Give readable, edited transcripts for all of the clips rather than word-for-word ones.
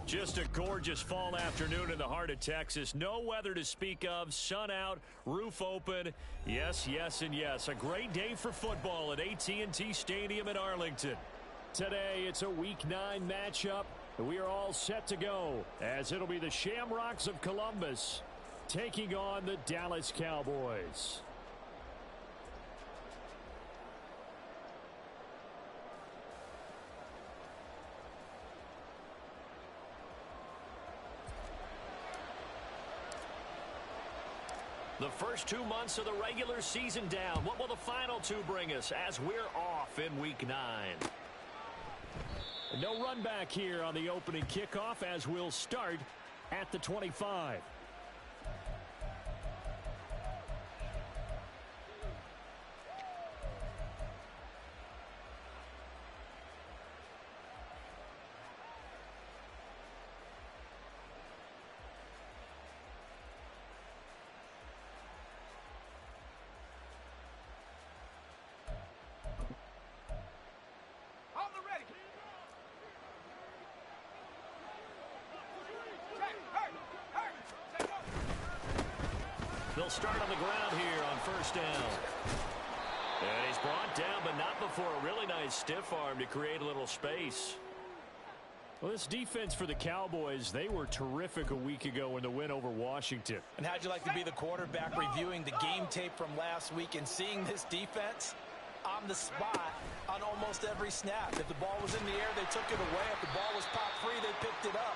Just a gorgeous fall afternoon in the heart of Texas. No weather to speak of. Sun out, roof open. Yes, yes, and yes. A great day for football at AT&T Stadium in Arlington. Today, it's a Week 9 matchup. We are all set to go as it'll be the Shamrocks of Columbus taking on the Dallas Cowboys. The first 2 months of the regular season down. What will the final 2 bring us as we're off in Week 9? No run back here on the opening kickoff as we'll start at the 25. They'll start on the ground here on first down. And he's brought down, but not before a really nice stiff arm to create a little space. Well, this defense for the Cowboys, they were terrific a week ago in the win over Washington. And how'd you like to be the quarterback reviewing the game tape from last week and seeing this defense on the spot on almost every snap? If the ball was in the air, they took it away. If the ball was popped free, they picked it up.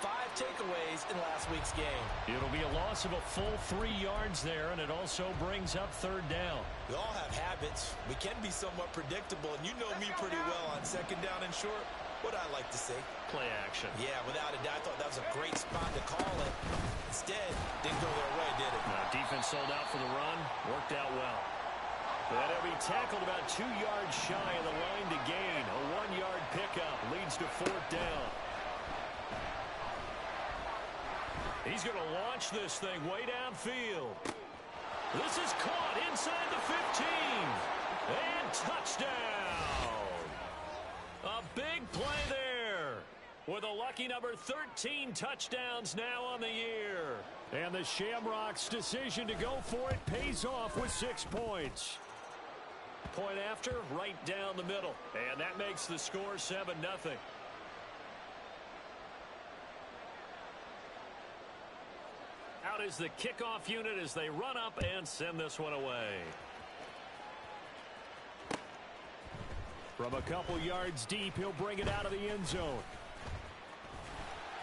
5 takeaways in last week's game. It'll be a loss of a full 3 yards there, and it also brings up third down. We all have habits. We can be somewhat predictable, and you know me pretty well on second down and short. What I like to say? Play action. Yeah, without a doubt, I thought that was a great spot to call it. Instead, didn't go their way, did it? Now, defense sold out for the run. Worked out well. And he'll be tackled about 2 yards shy of the line to gain. A 1-yard pickup leads to fourth down. He's going to launch this thing way downfield. This is caught inside the 15. And touchdown. A big play there. With a lucky number 13 touchdowns now on the year. And the Shamrocks' decision to go for it pays off with 6 points. Point after, right down the middle. And that makes the score 7-0. Out is the kickoff unit as they run up and send this one away. From a couple yards deep, he'll bring it out of the end zone.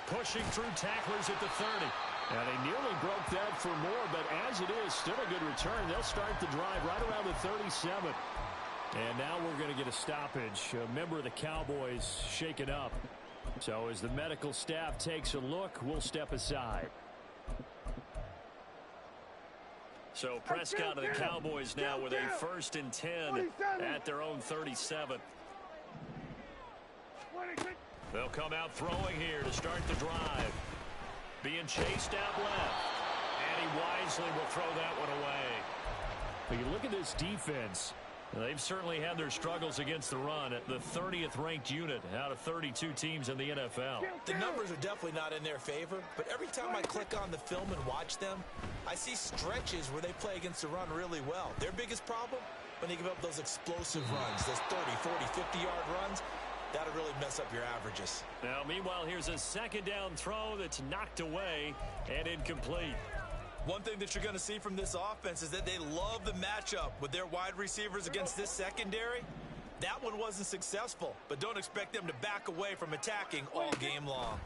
Pushing through tacklers at the 30. And he nearly broke that for more, but as it is, still a good return. They'll start the drive right around the 37. And now we're going to get a stoppage. A member of the Cowboys shaken up. So as the medical staff takes a look, we'll step aside. So Prescott of the Cowboys now with a 1st and 10 at their own 37. They'll come out throwing here to start the drive. Being chased out left. And he wisely will throw that one away. But you look at this defense. They've certainly had their struggles against the run at the 30th ranked unit out of 32 teams in the NFL. The numbers are definitely not in their favor, but every time I click on the film and watch them, I see stretches where they play against the run really well. Their biggest problem, when they give up those explosive runs, those 30, 40, 50-yard runs, that'll really mess up your averages. Now, meanwhile, here's a second down throw that's knocked away and incomplete. One thing that you're going to see from this offense is that they love the matchup with their wide receivers against this secondary. That one wasn't successful, but don't expect them to back away from attacking all game long.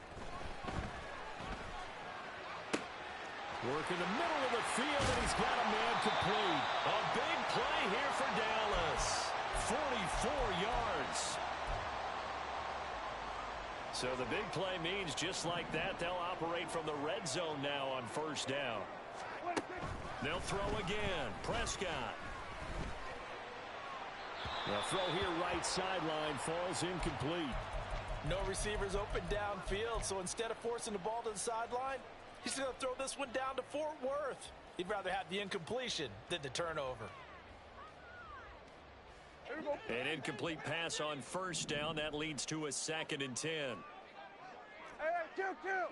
Work in the middle of the field, and he's got a man complete. A big play here for Dallas. 44 yards. So the big play means just like that, they'll operate from the red zone now on first down. They'll throw again. Prescott. The throw here right sideline falls incomplete. No receivers open downfield, so instead of forcing the ball to the sideline, he's going to throw this one down to Fort Worth. He'd rather have the incompletion than the turnover. An incomplete pass on first down. That leads to a 2nd and 10. Hey, Here we go.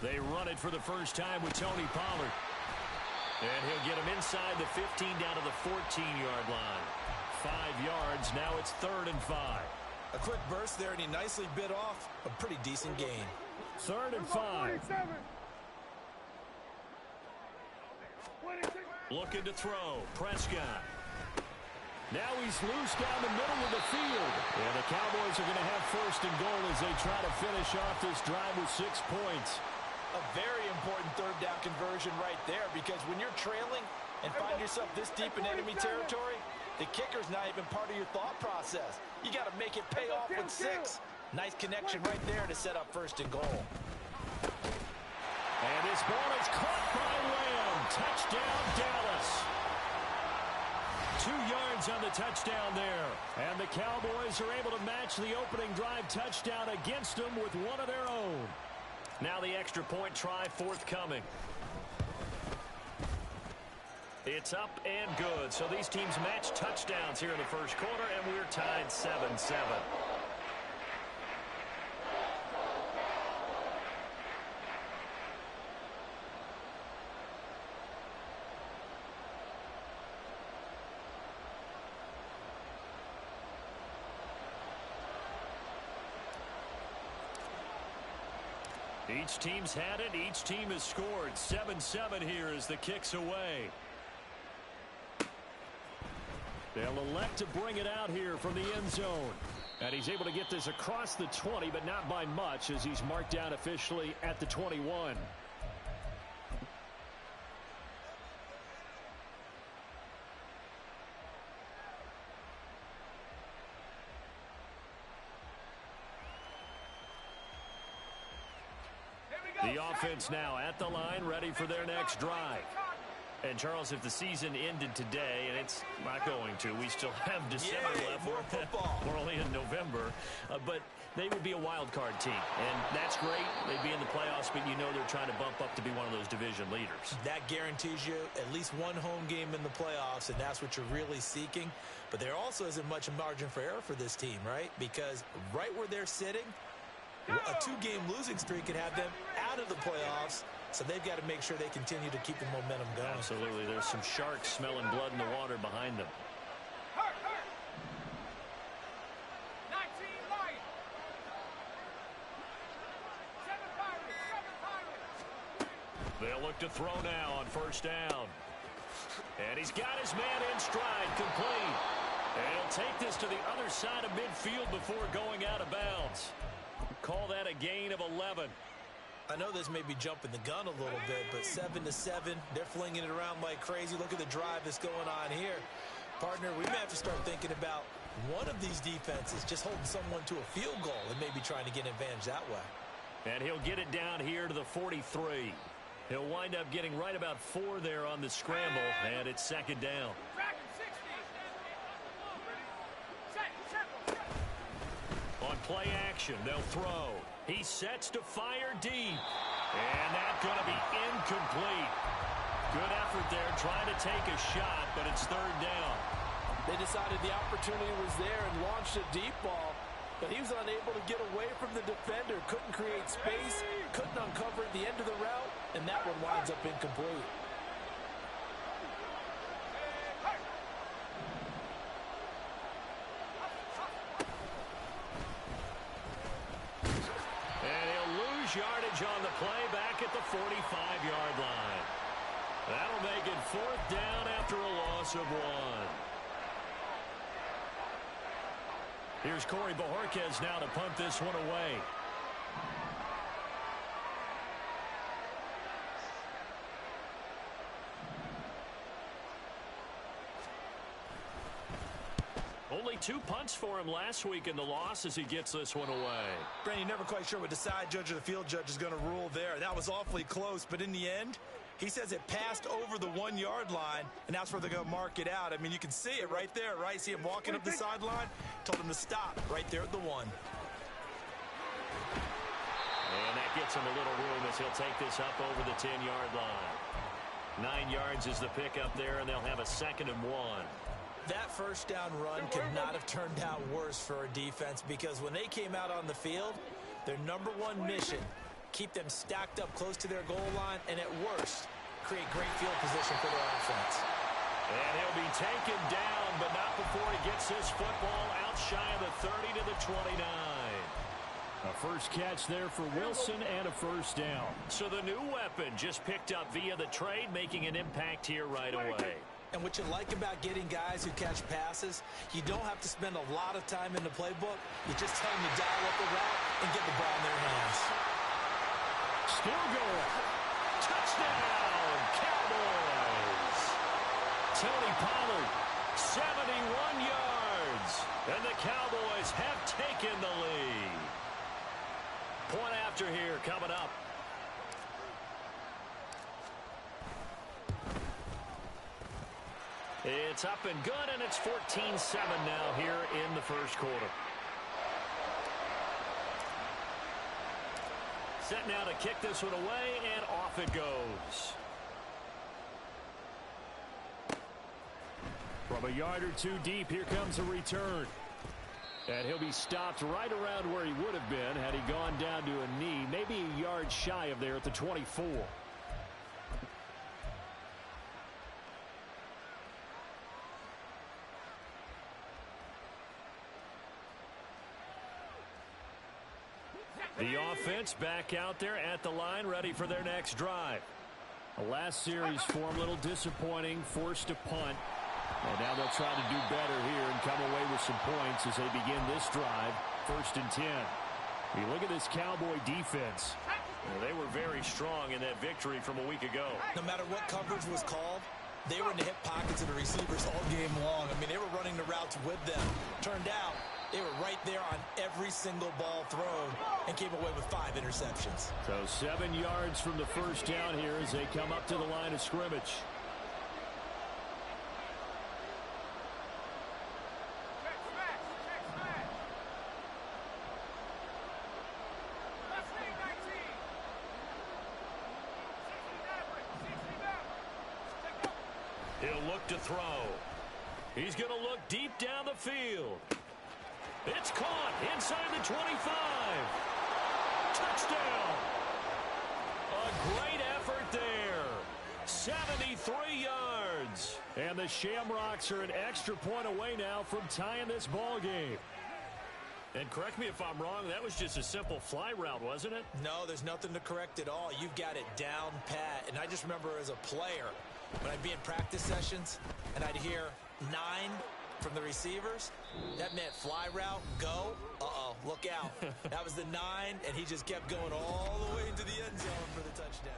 They run it for the first time with Tony Pollard. And he'll get him inside the 15 down to the 14-yard line. 5 yards. Now it's 3rd and 5. A quick burst there, and he nicely bit off a pretty decent gain. 3rd and 5. Looking to throw. Prescott. Now he's loose down the middle of the field. And the Cowboys are going to have 1st and goal as they try to finish off this drive with 6 points. A very important 3rd down conversion right there, because when you're trailing and find yourself this deep in enemy territory, the kicker's not even part of your thought process. You got to make it pay off with 6. Nice connection right there to set up 1st and goal. And this ball is caught by Lamb. Touchdown, Dallas. 2 yards on the touchdown there. And the Cowboys are able to match the opening drive touchdown against them with one of their own. Now the extra point try forthcoming. It's up and good. So these teams match touchdowns here in the first quarter, and we're tied 7-7. Each team's had it. Each team has scored. 7-7 here as the kick's away. They'll elect to bring it out here from the end zone. And he's able to get this across the 20, but not by much, as he's marked down officially at the 21. The offense now at the line, ready for their next drive. And, Charles, if the season ended today, and it's not going to, we still have December left. More football. We're only in November. But they would be a wild card team. And that's great. They'd be in the playoffs, but you know they're trying to bump up to be one of those division leaders. That guarantees you at least one home game in the playoffs, and that's what you're really seeking. But there also isn't much margin for error for this team, right? Because right where they're sitting, a 2-game losing streak could have them out of the playoffs, so they've got to make sure they continue to keep the momentum going. Absolutely. There's some sharks smelling blood in the water behind them. They'll look to throw now on 1st down. And he's got his man in stride, complete. And he'll take this to the other side of midfield before going out of bounds. Call that a gain of 11. I know this may be jumping the gun a little bit, but 7-7, they're flinging it around like crazy. Look at the drive that's going on here. Partner, we may have to start thinking about one of these defenses just holding someone to a field goal and maybe trying to get an advantage that way. And he'll get it down here to the 43. He'll wind up getting right about 4 there on the scramble, and it's 2nd down. On play action, they'll throw. He sets to fire deep. And that's going to be incomplete. Good effort there trying to take a shot, but it's 3rd down. They decided the opportunity was there and launched a deep ball, but he was unable to get away from the defender. Couldn't create space, couldn't uncover at the end of the route, and that one winds up incomplete. Yardage on the play back at the 45-yard line. That'll make it 4th down after a loss of 1. Here's Corey Bojorquez now to punt this one away. Only 2 punts for him last week in the loss as he gets this one away. Brandon, you're never quite sure what the side judge or the field judge is going to rule there. That was awfully close, but in the end, he says it passed over the 1-yard line, and that's where they're going to mark it out. I mean, you can see it right there, right? See him walking up the sideline? Told him to stop right there at the 1. And that gets him a little room as he'll take this up over the 10-yard line. 9 yards is the pickup there, and they'll have a 2nd and 1. That 1st down run could not have turned out worse for a defense, because when they came out on the field, Their number one mission, keep them stacked up close to their goal line, and at worst, create great field position for their offense. And he'll be taken down, but not before he gets his football out shy of the 30 to the 29. A first catch there for Wilson and a first down. So the new weapon just picked up via the trade, making an impact here right away. And what you like about getting guys who catch passes, you don't have to spend a lot of time in the playbook. You just tell them to dial up the route and get the ball in their hands. Still going. Touchdown, Cowboys. Tony Pollard, 71 yards. And the Cowboys have taken the lead. Point after here coming up. It's up and good, and it's 14-7 now here in the first quarter. Set now to kick this one away, and off it goes. From a yard or two deep, here comes a return. And he'll be stopped right around where he would have been had he gone down to a knee, maybe a yard shy of there at the 24. The offense back out there at the line, ready for their next drive. The last series for him, a little disappointing, forced a punt. And now they'll try to do better here and come away with some points as they begin this drive, 1st and 10. You look at this Cowboy defense. Well, they were very strong in that victory from a week ago. No matter what coverage was called, they were in the hip pockets of the receivers all game long. I mean, they were running the routes with them. Turned out, they were right there on every single ball thrown and came away with 5 interceptions. So 7 yards from the first down here as they come up to the line of scrimmage. He'll look to throw. He's going to look deep down the field. It's caught inside the 25. Touchdown. A great effort there. 73 yards. And the Shamrocks are an extra point away now from tying this ball game. And correct me if I'm wrong, that was just a simple fly route, wasn't it? No, there's nothing to correct at all. You've got it down pat. And I just remember as a player, when I'd be in practice sessions and I'd hear 9 from the receivers, that meant fly route, go, look out. That was the 9, and he just kept going all the way into the end zone for the touchdown.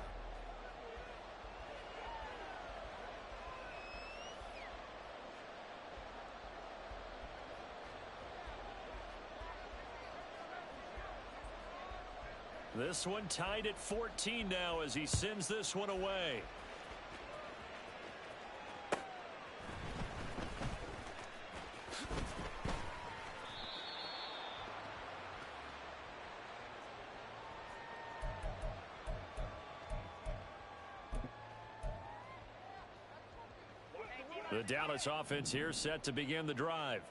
This one tied at 14 now as he sends this one away. The Dallas offense here set to begin the drive.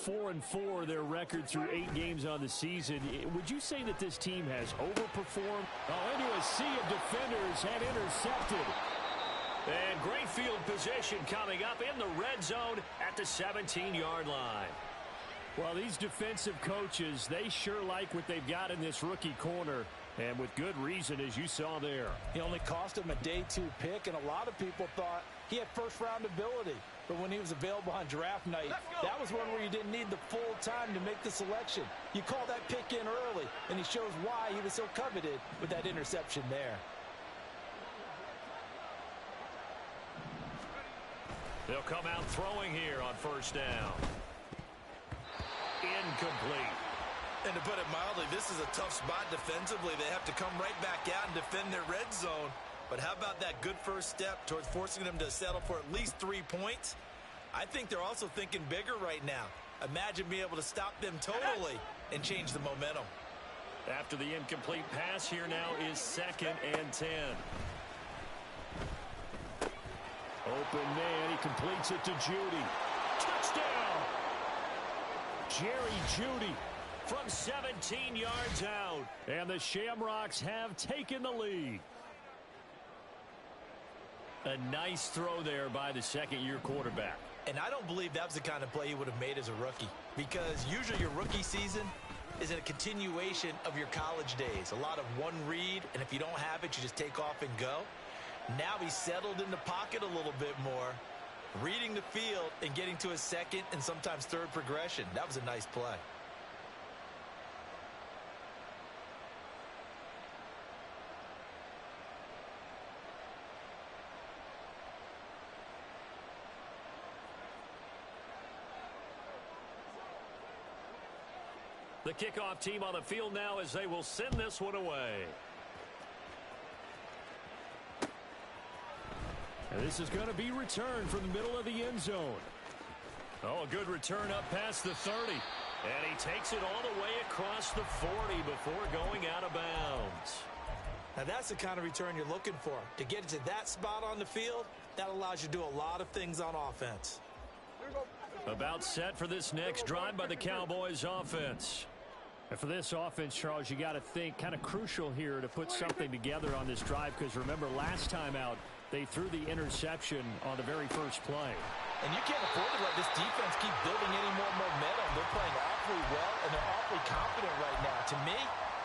4-4 their record through 8 games on the season. Would you say that this team has overperformed? Oh, into a sea of defenders and intercepted. And great field position coming up in the red zone at the 17-yard line. Well, these defensive coaches, they sure like what they've got in this rookie corner. And with good reason, as you saw there. He only cost him a day 2 pick, and a lot of people thought he had first-round ability. But when he was available on draft night, that was one where you didn't need the full time to make the selection. You call that pick in early, and he shows why he was so coveted with that interception there. They'll come out throwing here on first down. Incomplete. And to put it mildly, this is a tough spot defensively. They have to come right back out and defend their red zone. But how about that good first step towards forcing them to settle for at least 3 points? I think they're also thinking bigger right now. Imagine being able to stop them totally and change the momentum. After the incomplete pass, here now is 2nd and 10. Open man, he completes it to Jeudy. Touchdown! Jerry Jeudy from 17 yards out. And the Shamrocks have taken the lead. A nice throw there by the second-year quarterback. And I don't believe that was the kind of play he would have made as a rookie, because usually your rookie season is a continuation of your college days. A lot of one read, and if you don't have it, you just take off and go. Now he's settled in the pocket a little bit more, reading the field and getting to his second and sometimes third progression. That was a nice play. The kickoff team on the field now as they will send this one away. And this is going to be returned from the middle of the end zone. Oh, a good return up past the 30. And he takes it all the way across the 40 before going out of bounds. Now that's the kind of return you're looking for. To get it to that spot on the field, that allows you to do a lot of things on offense. About set for this next drive by the Cowboys offense. And for this offense, Charles, you got to think kind of crucial here to put something together on this drive, because remember last time out they threw the interception on the very first play. And you can't afford to let this defense keep building any more momentum. They're playing awfully well, and they're awfully confident right now. To me,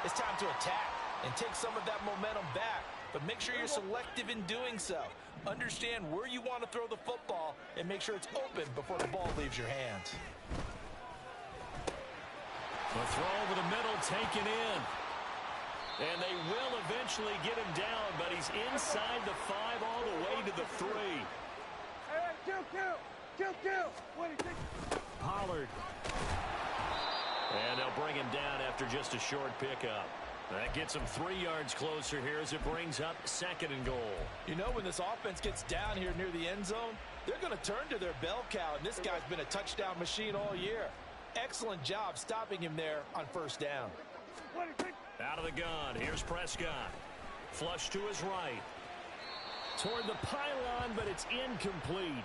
it's time to attack and take some of that momentum back. But make sure you're selective in doing so. Understand where you want to throw the football and make sure it's open before the ball leaves your hands. The throw over the middle taken in. And they will eventually get him down, but he's inside the 5 all the way to the 3. Pollard. And they'll bring him down after just a short pickup. That gets him 3 yards closer here as it brings up 2nd and goal. You know, when this offense gets down here near the end zone, they're going to turn to their bell cow, and this guy's been a touchdown machine all year. Excellent job stopping him there on first down. Out of the gun, here's Prescott. Flush to his right. Toward the pylon, but it's incomplete.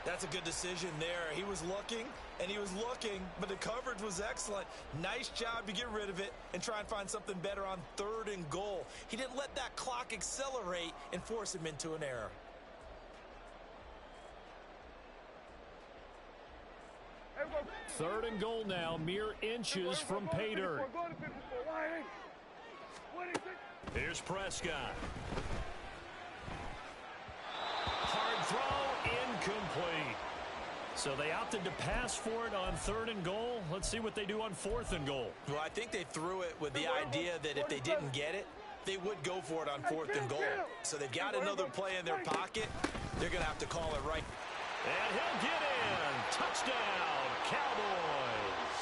That's a good decision there. He was looking, and he was looking, but the coverage was excellent. Nice job to get rid of it and try and find something better on 3rd and goal. He didn't let that clock accelerate and force him into an error. Third and goal now, mere inches from pay dirt. Here's Prescott. Hard throw, incomplete. So they opted to pass for it on 3rd and goal. Let's see what they do on 4th and goal. Well, I think they threw it with the idea that if they didn't get it, they would go for it on 4th and goal. So they've got another play in their pocket. They're going to have to call it right. And he'll get in. Touchdown, Cowboys.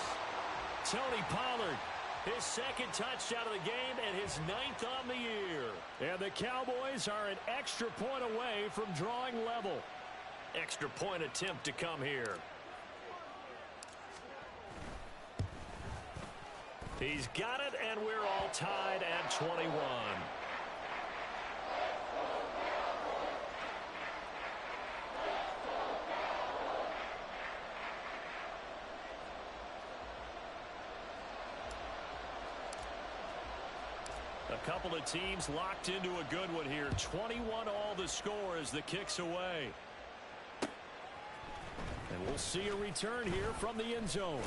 Tony Pollard, his 2nd touchdown of the game and his 9th on the year. And the Cowboys are an extra point away from drawing level. Extra point attempt to come here. He's got it, and we're all tied at 21. A couple of teams locked into a good one here. 21 all the score as the kick's away. And we'll see a return here from the end zone.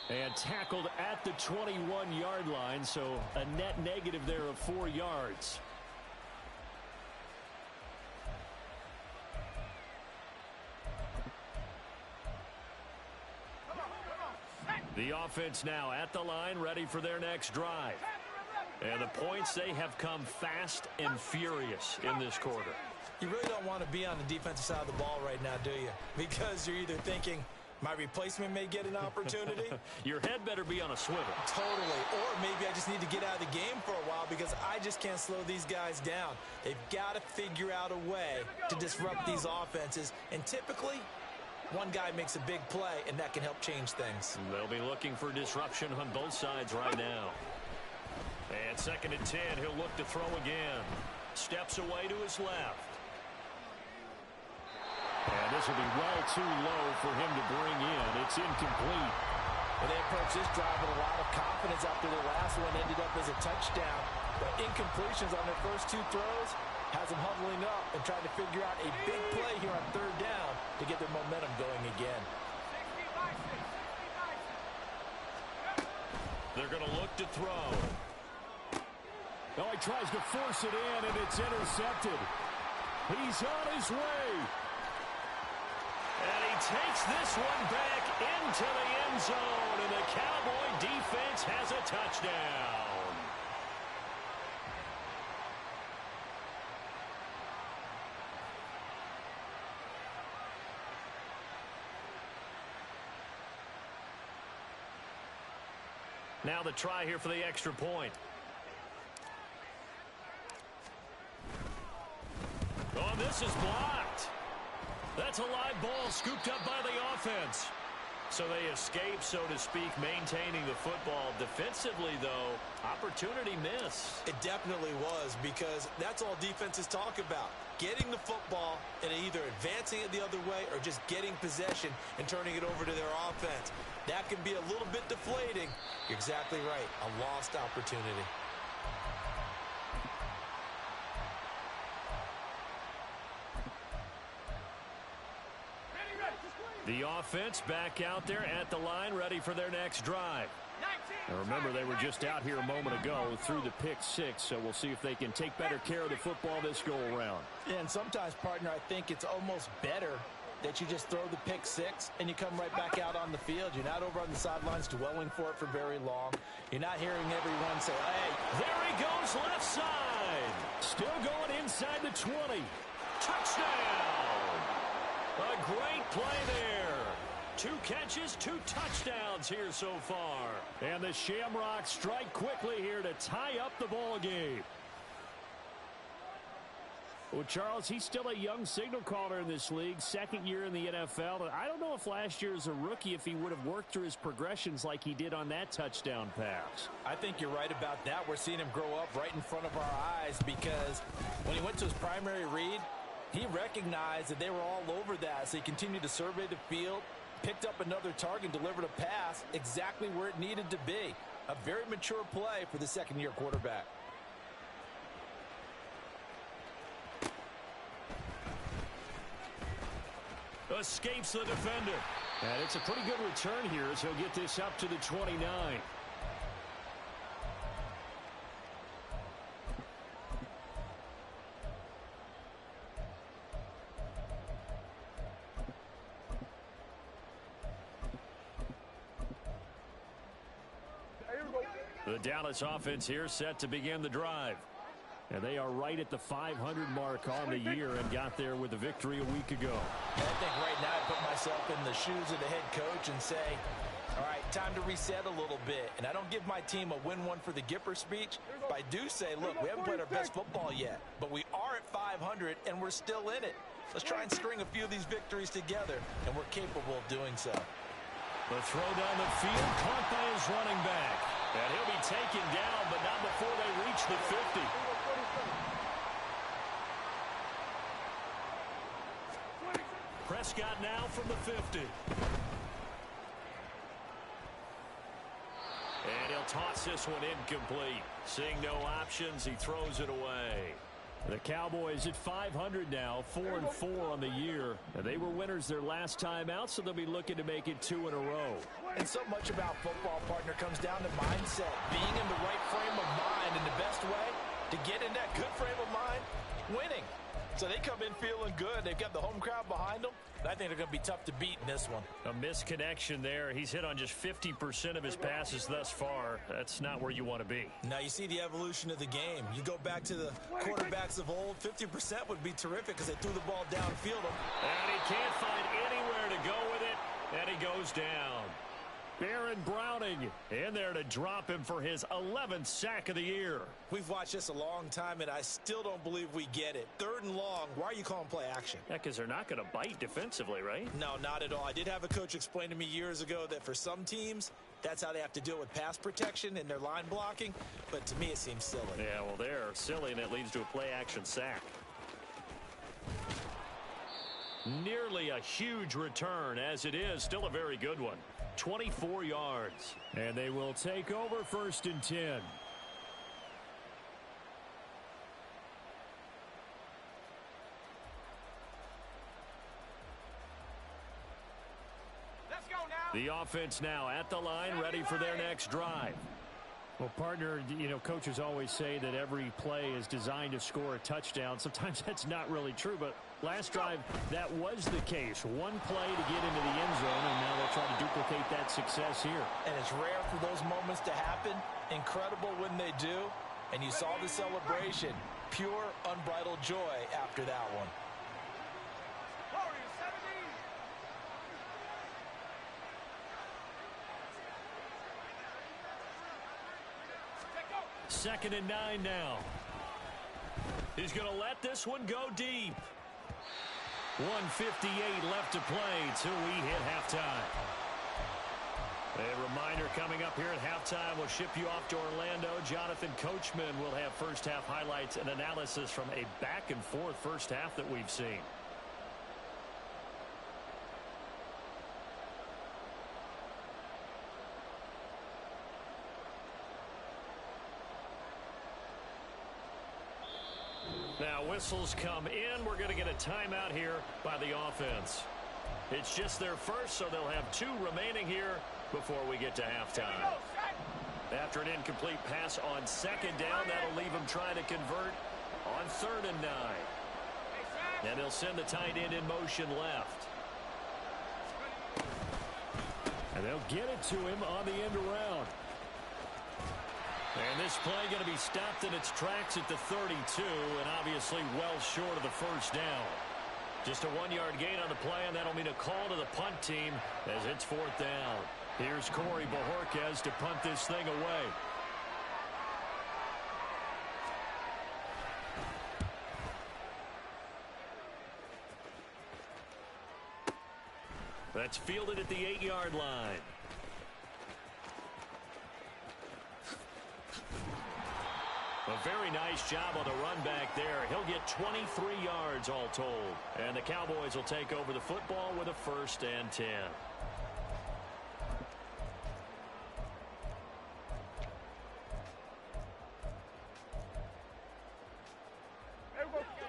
And tackled at the 21-yard line, so a net negative there of 4 yards. The offense now at the line, ready for their next drive. And the points, they have come fast and furious in this quarter. You really don't want to be on the defensive side of the ball right now, do you? Because you're either thinking, my replacement may get an opportunity. Your head better be on a swivel. Totally. Or maybe I just need to get out of the game for a while because I just can't slow these guys down. They've got to figure out a way to disrupt these offenses. And typically, one guy makes a big play, and that can help change things. They'll be looking for disruption on both sides right now. And 2nd and 10, he'll look to throw again. Steps away to his left. And this will be well too low for him to bring in. It's incomplete. And they approached this drive with a lot of confidence after their last one ended up as a touchdown. But incompletions on their first two throws has them huddling up and trying to figure out a big play here on third down to get their momentum going again. They're going to look to throw. Oh, he tries to force it in, and it's intercepted. He's on his way. And he takes this one back into the end zone, and the Cowboy defense has a touchdown. Now the try here for the extra point. Oh, this is blocked. That's a live ball scooped up by the offense. So they escape, so to speak, maintaining the football. Defensively, though, opportunity miss. It definitely was, because that's all defenses talk about. Getting the football and either advancing it the other way or just getting possession and turning it over to their offense. That can be a little bit deflating. You're exactly right. A lost opportunity. The offense back out there at the line, ready for their next drive. Now remember, they were just out here a moment ago through the pick six, so we'll see if they can take better care of the football this go-around. And sometimes, partner, I think it's almost better that you just throw the pick six and you come right back out on the field. You're not over on the sidelines dwelling for it for very long. You're not hearing everyone say, hey. There he goes, left side. Still going inside the 20. Touchdown. A great play there. 2 catches, 2 touchdowns here so far. And the Shamrocks strike quickly here to tie up the ball game. Well, Charles, he's still a young signal caller in this league, second year in the NFL. And I don't know if last year as a rookie, if he would have worked through his progressions like he did on that touchdown pass. I think you're right about that. We're seeing him grow up right in front of our eyes, because when he went to his primary read, he recognized that they were all over that. So he continued to survey the field, picked up another target, delivered a pass exactly where it needed to be. A very mature play for the second-year quarterback. Escapes the defender. And it's a pretty good return here as he'll get this up to the 29. The Dallas offense here set to begin the drive. And they are right at the 500 mark on the year and got there with a victory a week ago. I think right now I put myself in the shoes of the head coach and say, all right, time to reset a little bit. And I don't give my team a win one for the Gipper speech, but I do say, look, we haven't played our best football yet, but we are at 500 and we're still in it. Let's try and string a few of these victories together, and we're capable of doing so. The throw down the field, caught by his running back. And he'll be taken down, but not before they reach the 50. Prescott now from the 50. And he'll toss this one incomplete. Seeing no options, he throws it away. The Cowboys at 500 now, 4-4 on the year. And they were winners their last time out, so they'll be looking to make it 2 in a row. And so much about football, partner, comes down to mindset. Being in the right frame of mind, and the best way to get in that good frame of mind, winning. So they come in feeling good. They've got the home crowd behind them. I think they're going to be tough to beat in this one. A misconnection there. He's hit on just 50% of his passes thus far. That's not where you want to be. Now you see the evolution of the game. You go back to the quarterbacks of old, 50% would be terrific because they threw the ball downfield. And he can't find anywhere to go with it, and he goes down. Baron Browning in there to drop him for his 11th sack of the year. We've watched this a long time, and I still don't believe we get it. 3rd and long, why are you calling play action? Yeah, because they're not going to bite defensively, right? No, not at all. I did have a coach explain to me years ago that for some teams, that's how they have to deal with pass protection and their line blocking. But to me, it seems silly. Yeah, well, they're silly, and it leads to a play action sack. Nearly a huge return, as it is still a very good one. 24 yards. And they will take over 1st and 10. The offense now at the line, ready for their next drive. Well, partner, you know, coaches always say that every play is designed to score a touchdown. Sometimes that's not really true, but last drive, that was the case. One play to get into the end zone, and now they'll try to duplicate that success here. And it's rare for those moments to happen. Incredible when they do. And you saw the celebration. Pure, unbridled joy after that one. 2nd and 9 now. He's going to let this one go deep. 1:58 left to play till we hit halftime. A reminder coming up here at halftime, we'll ship you off to Orlando. Jonathan Coachman will have first half highlights and analysis from a back and forth first half that we've seen. Now whistles come in. We're going to get a timeout here by the offense. It's just their first, so they'll have 2 remaining here before we get to halftime. After an incomplete pass on 2nd down, that'll leave them trying to convert on 3rd and 9. And they'll send the tight end in motion left. And they'll get it to him on the end around. And this play going to be stopped in its tracks at the 32, and obviously well short of the first down. Just a 1-yard gain on the play, and that'll mean a call to the punt team as it's 4th down. Here's Corey Bojorquez to punt this thing away. That's fielded at the 8-yard line. A very nice job on the run back there. He'll get 23 yards all told. And the Cowboys will take over the football with a 1st and 10.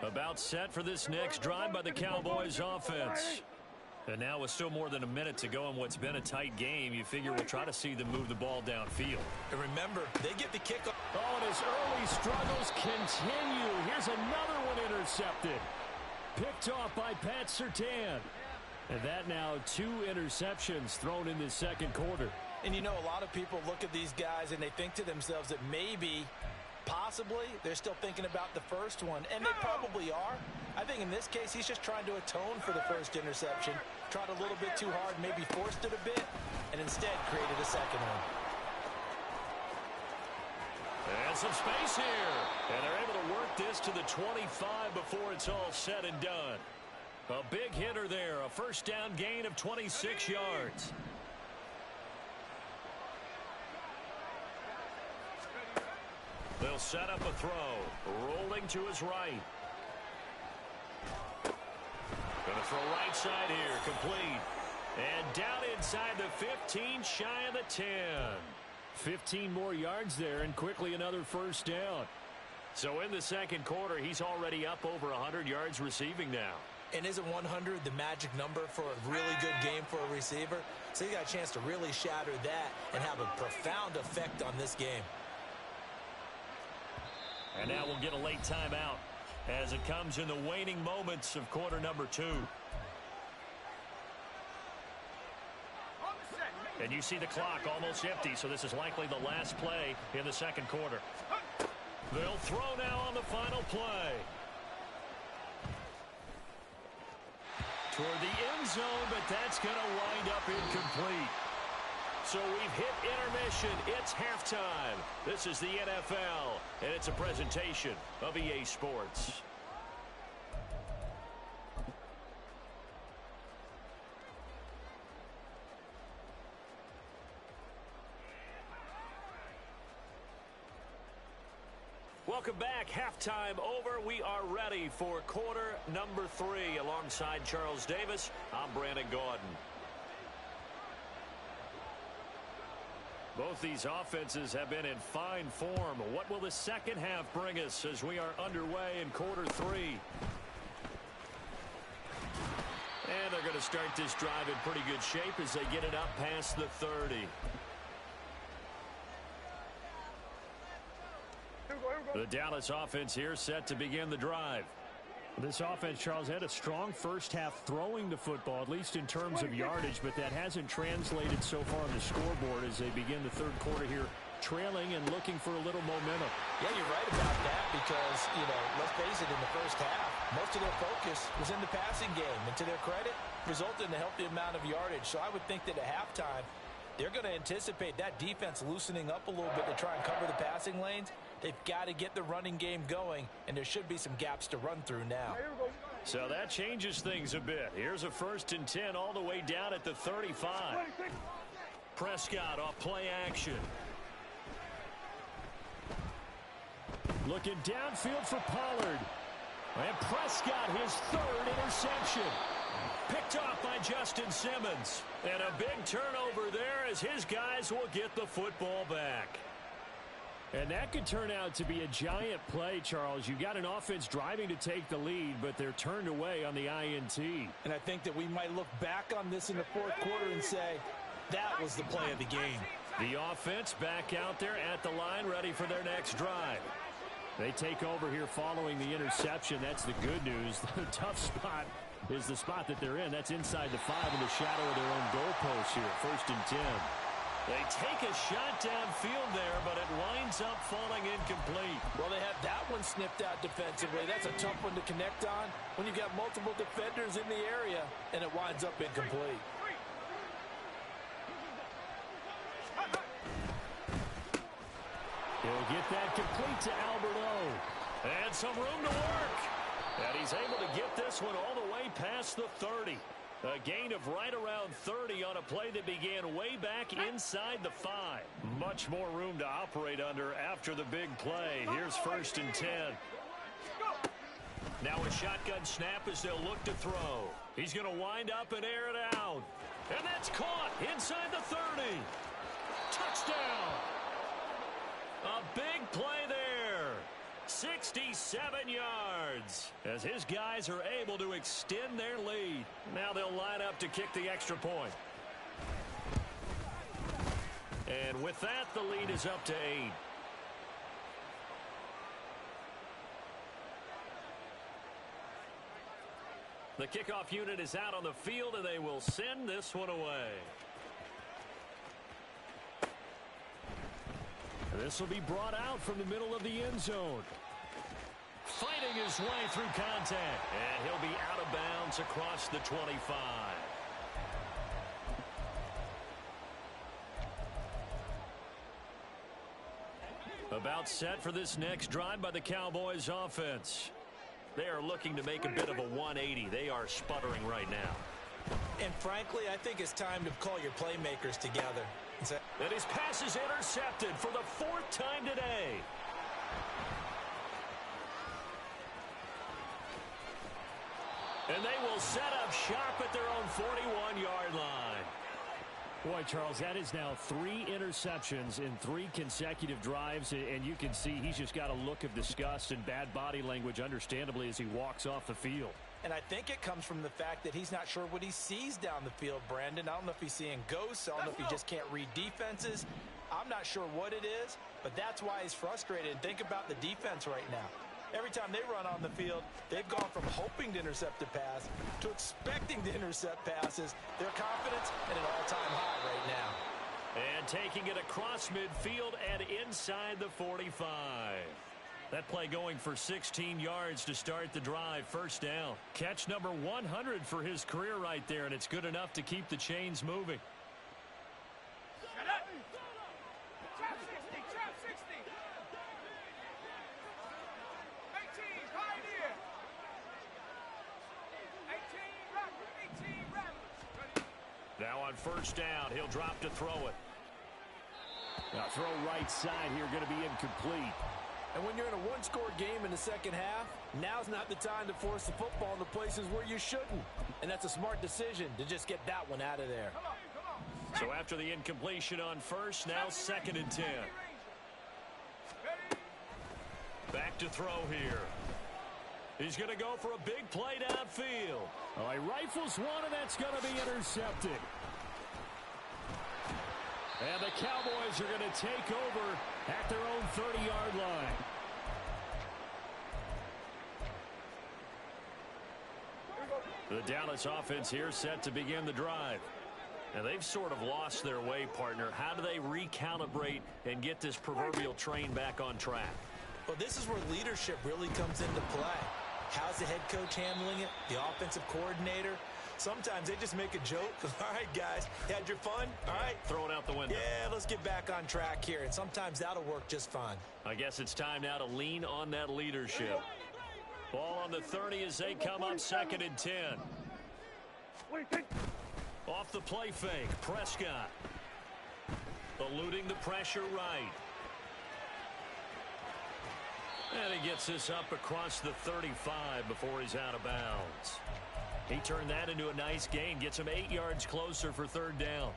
About set for this next drive by the Cowboys offense. And now with still more than a minute to go in what's been a tight game, you figure we'll try to see them move the ball downfield. And remember, they get the kickoff. Oh, and his early struggles continue. Here's another one intercepted. Picked off by Pat Surtain. And that now 2 interceptions thrown in the 2nd quarter. And you know, a lot of people look at these guys and they think to themselves that maybe, possibly, they're still thinking about the first one. And they probably are. I think in this case, he's just trying to atone for the first interception. Tried a little bit too hard, maybe forced it a bit, and instead created a 2nd one. And some space here. And they're able to work this to the 25 before it's all said and done. A big hitter there. A 1st down gain of 26 yards. They'll set up a throw. Rolling to his right. Going to throw right side here. Complete. And down inside the 15, shy of the 10. 15 more yards there, and quickly another 1st down. So in the 2nd quarter, he's already up over 100 yards receiving now. And isn't 100 the magic number for a really good game for a receiver? So he got a chance to really shatter that and have a profound effect on this game. And now we'll get a late timeout as it comes in the waning moments of quarter number 2. And you see the clock almost empty, so this is likely the last play in the 2nd quarter. They'll throw now on the final play. Toward the end zone, but that's going to wind up incomplete. So we've hit intermission. It's halftime. This is the NFL, and it's a presentation of EA Sports. Welcome back. Halftime over. We are ready for quarter number 3. Alongside Charles Davis, I'm Brandon Gaudin. Both these offenses have been in fine form. What will the second half bring us as we are underway in quarter 3? And they're going to start this drive in pretty good shape as they get it up past the 30. The Dallas offense here set to begin the drive. This offense, Charles, had a strong first half throwing the football, at least in terms of yardage, but that hasn't translated so far on the scoreboard as they begin the third quarter here, trailing and looking for a little momentum. Yeah, you're right about that because, let's face it, in the first half, most of their focus was in the passing game. And to their credit, resulted in a healthy amount of yardage. So I would think that at halftime, they're going to anticipate that defense loosening up a little bit to try and cover the passing lanes. They've got to get the running game going, and there should be some gaps to run through now. So that changes things a bit. Here's a 1st and 10 all the way down at the 35. Prescott off play action. Looking downfield for Pollard. And Prescott, his 3rd interception. Picked off by Justin Simmons. And a big turnover there as his guys will get the football back. And that could turn out to be a giant play, Charles. You got an offense driving to take the lead, but they're turned away on the INT. And I think that we might look back on this in the fourth quarter and say, that was the play of the game. The offense back out there at the line, ready for their next drive. They take over here following the interception. That's the good news. The tough spot is the spot that they're in. That's inside the 5 in the shadow of their own goalpost here. 1st and 10. They take a shot downfield there, but it winds up falling incomplete. Well, they had that one snipped out defensively. That's a tough one to connect on when you've got multiple defenders in the area, and it winds up incomplete. He'll get that complete to Albert O. And some room to work. And he's able to get this one all the way past the 30. A gain of right around 30 on a play that began way back inside the 5. Much more room to operate under after the big play. Here's 1st and 10. Now a shotgun snap as they'll look to throw. He's going to wind up and air it out. And that's caught inside the 30. Touchdown. A big play there. 67 yards as his guys are able to extend their lead. Now they'll line up to kick the extra point. And with that, the lead is up to 8. The kickoff unit is out on the field, and they will send this one away. This will be brought out from the middle of the end zone. Fighting his way through contact. And he'll be out of bounds across the 25. About set for this next drive by the Cowboys offense. They are looking to make a bit of a 180. They are sputtering right now. And frankly, I think it's time to call your playmakers together. And his pass is intercepted for the 4th time today. And they will set up shop at their own 41-yard line. Boy, Charles, that is now 3 interceptions in 3 consecutive drives, and you can see he's just got a look of disgust and bad body language, understandably, as he walks off the field. And I think it comes from the fact that he's not sure what he sees down the field, Brandon. I don't know if he's seeing ghosts. I don't know if he just can't read defenses. I'm not sure what it is, but that's why he's frustrated. And think about the defense right now. Every time they run on the field, they've gone from hoping to intercept a pass to expecting to intercept passes. Their confidence at an all-time high right now. And taking it across midfield and inside the 45. That play going for 16 yards to start the drive. 1st down. Catch number 100 for his career right there, and it's good enough to keep the chains moving. Now on 1st down, he'll drop to throw it. Now throw right side here, going to be incomplete. And when you're in a one-score game in the second half, now's not the time to force the football in the places where you shouldn't. And that's a smart decision to just get that one out of there. So after the incompletion on first, now 2nd and 10. Back to throw here. He's going to go for a big play downfield. Oh, he rifles one, and that's going to be intercepted. And the Cowboys are going to take over at their own 30-yard line. The Dallas offense here set to begin the drive. And they've sort of lost their way, partner. How do they recalibrate and get this proverbial train back on track? Well, this is where leadership really comes into play. How's the head coach handling it? The offensive coordinator? Sometimes they just make a joke. All right, guys, you had your fun? All right. Throw it out the window. Yeah, let's get back on track here. And sometimes that'll work just fine. I guess it's time now to lean on that leadership. Ball on the 30 as they come up 2nd and 10. Off the play fake, Prescott. Eluding the pressure right. And he gets this up across the 35 before he's out of bounds. He turned that into a nice gain, gets him 8 yards closer for 3rd down.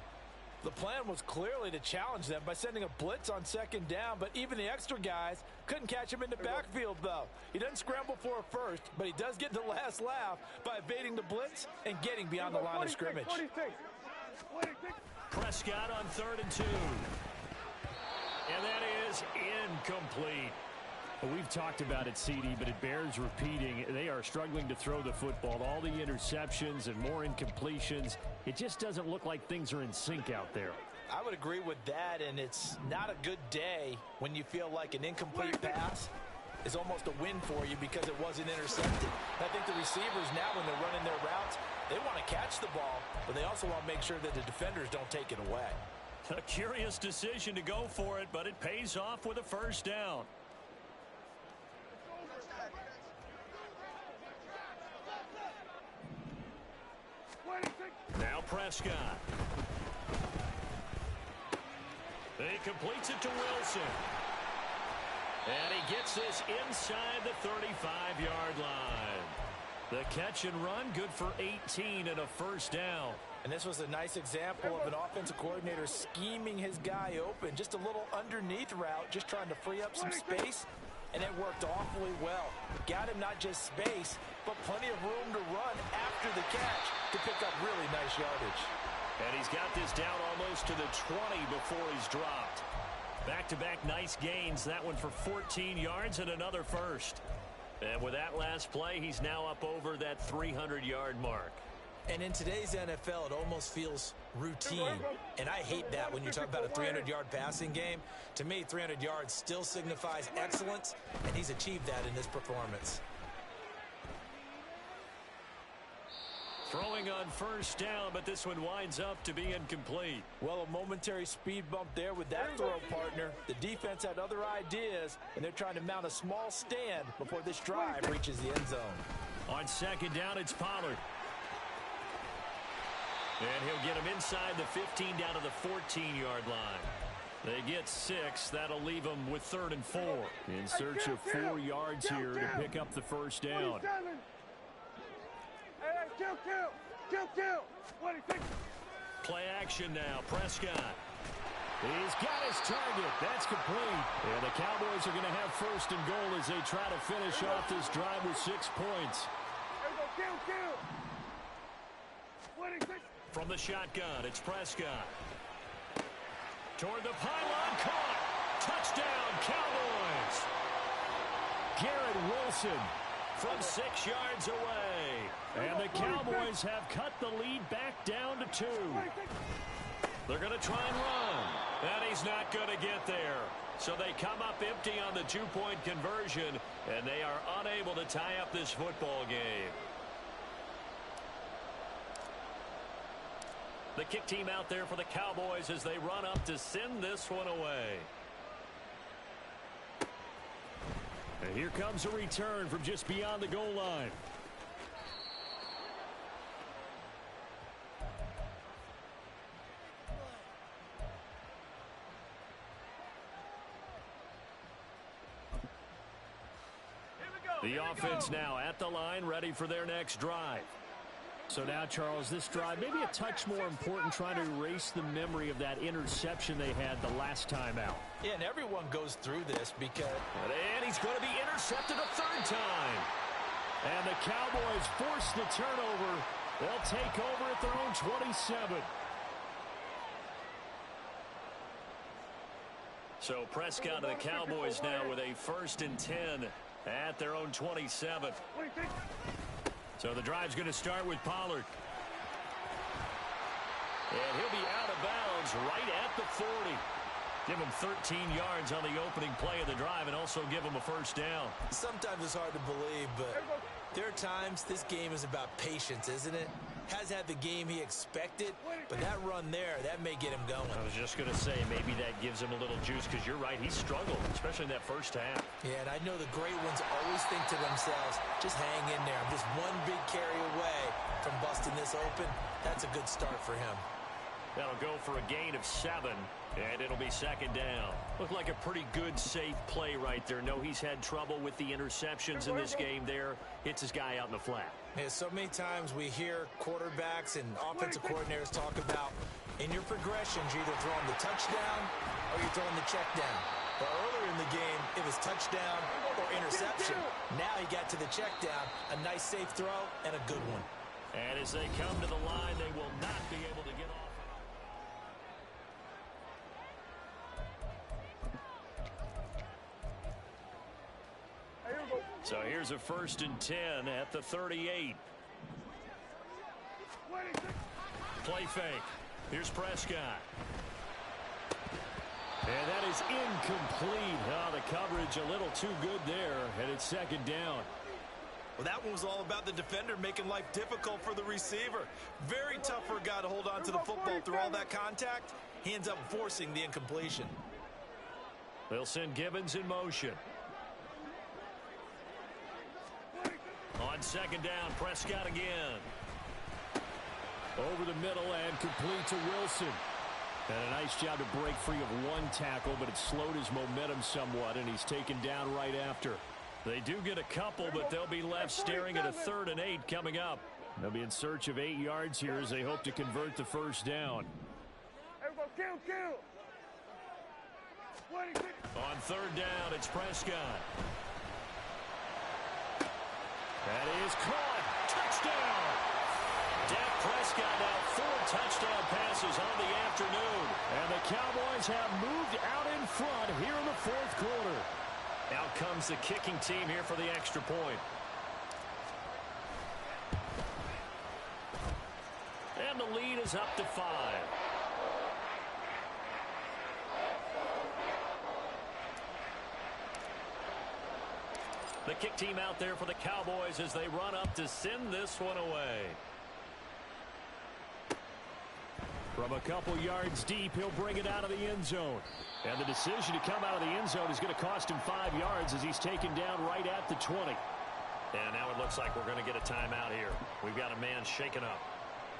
The plan was clearly to challenge them by sending a blitz on 2nd down, but even the extra guys couldn't catch him in the backfield, though. He doesn't scramble for a first, but he does get the last laugh by evading the blitz and getting beyond the line of scrimmage. Prescott on 3rd and 2. And that is incomplete. Well, we've talked about it, CD, but it bears repeating. They are struggling to throw the football. All the interceptions and more incompletions. It just doesn't look like things are in sync out there. I would agree with that, and it's not a good day when you feel like an incomplete pass is almost a win for you because it wasn't intercepted. I think the receivers now, when they're running their routes, they want to catch the ball, but they also want to make sure that the defenders don't take it away. A curious decision to go for it, but it pays off with a 1st down. Now Prescott. He completes it to Wilson. And he gets this inside the 35-yard line. The catch and run, good for 18 and a 1st down. And this was a nice example of an offensive coordinator scheming his guy open. Just a little underneath route, just trying to free up some space. And it worked awfully well. Got him not just space, but plenty of room to run after the catch to pick up really nice yardage. And he's got this down almost to the 20 before he's dropped. Back-to-back nice gains. That one for 14 yards and another 1st. And with that last play, he's now up over that 300-yard mark. And in today's NFL, it almost feels routine. And I hate that when you talk about a 300-yard passing game. To me, 300 yards still signifies excellence, and he's achieved that in this performance. Throwing on 1st down, but this one winds up to be incomplete. Well, a momentary speed bump there with that throw, partner. The defense had other ideas, and they're trying to mount a small stand before this drive reaches the end zone. On 2nd down, it's Pollard. And he'll get him inside the 15 down to the 14-yard line. They get 6. That'll leave them with 3rd and 4. In search of 4 yards here to pick up the 1st down. Play action now. Prescott. He's got his target. That's complete. And the Cowboys are going to have 1st and goal as they try to finish off this drive with 6 points. From the shotgun, it's Prescott. Toward the pylon, caught. Touchdown, Cowboys. Garrett Wilson from 6 yards away. And the Cowboys have cut the lead back down to 2. They're going to try and run. And he's not going to get there. So they come up empty on the 2-point conversion, and they are unable to tie up this football game. The kick team out there for the Cowboys as they run up to send this one away. And here comes a return from just beyond the goal line. The offense now at the line, ready for their next drive. So now, Charles, this drive maybe a touch more important, trying to erase the memory of that interception they had the last time out. Yeah, and everyone goes through this because... And he's going to be intercepted a third time. And the Cowboys force the turnover. They'll take over at their own 27. So Prescott and the Cowboys now with a 1st and 10 at their own 27. So the drive's going to start with Pollard. And he'll be out of bounds right at the 40. Give him 13 yards on the opening play of the drive and also give him a first down. Sometimes it's hard to believe, but there are times this game is about patience, isn't it? Hasn't had the game he expected, but that run there, that may get him going. I was just going to say maybe that gives him a little juice because you're right, he struggled, especially in that first half. Yeah, and I know the great ones always think to themselves, just hang in there. I'm just one big carry away from busting this open. That's a good start for him. That'll go for a gain of 7, and it'll be 2nd down. Looked like a pretty good, safe play right there. No, he's had trouble with the interceptions in this game there. Hits his guy out in the flat. Yeah, so many times we hear quarterbacks and offensive coordinators talk about in your progressions, you're either throwing the touchdown or you're throwing the check down. But earlier in the game, it was touchdown or interception. Now he got to the check down, a nice safe throw, and a good one. And as they come to the line, they will not be able to get off. So here's a 1st and 10 at the 38. Play fake. Here's Prescott. And that is incomplete. Oh, the coverage a little too good there, and it's 2nd down. Well, that one was all about the defender making life difficult for the receiver. Very tough for a guy to hold on to the football through all that contact. He ends up forcing the incompletion. They'll send Gibbons in motion. On 2nd down, Prescott again. Over the middle and complete to Wilson. And a nice job to break free of one tackle, but it slowed his momentum somewhat, and he's taken down right after. They do get a couple, but they'll be left staring at a 3rd and 8 coming up. They'll be in search of 8 yards here as they hope to convert the first down. On 3rd down, it's Prescott. That is caught. Touchdown! Dak Prescott now 4 touchdown passes on the afternoon. And the Cowboys have moved out in front here in the 4th quarter. Out comes the kicking team here for the extra point. And the lead is up to 5. The kick team out there for the Cowboys as they run up to send this one away. From a couple yards deep, he'll bring it out of the end zone. And the decision to come out of the end zone is going to cost him 5 yards as he's taken down right at the 20. And now it looks like we're going to get a timeout here. We've got a man shaken up.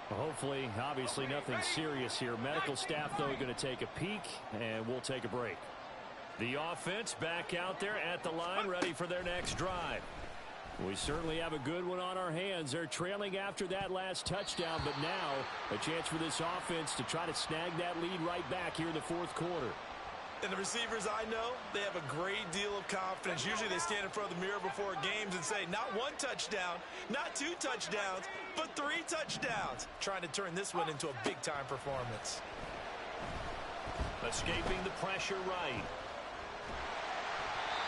Hopefully, obviously nothing serious here. Medical staff, though, going to take a peek, and we'll take a break. The offense back out there at the line, ready for their next drive. We certainly have a good one on our hands. They're trailing after that last touchdown, but now a chance for this offense to try to snag that lead right back here in the 4th quarter. And the receivers I know, they have a great deal of confidence. Usually they stand in front of the mirror before games and say, not 1 touchdown, not 2 touchdowns, but 3 touchdowns. Trying to turn this one into a big-time performance. Escaping the pressure right.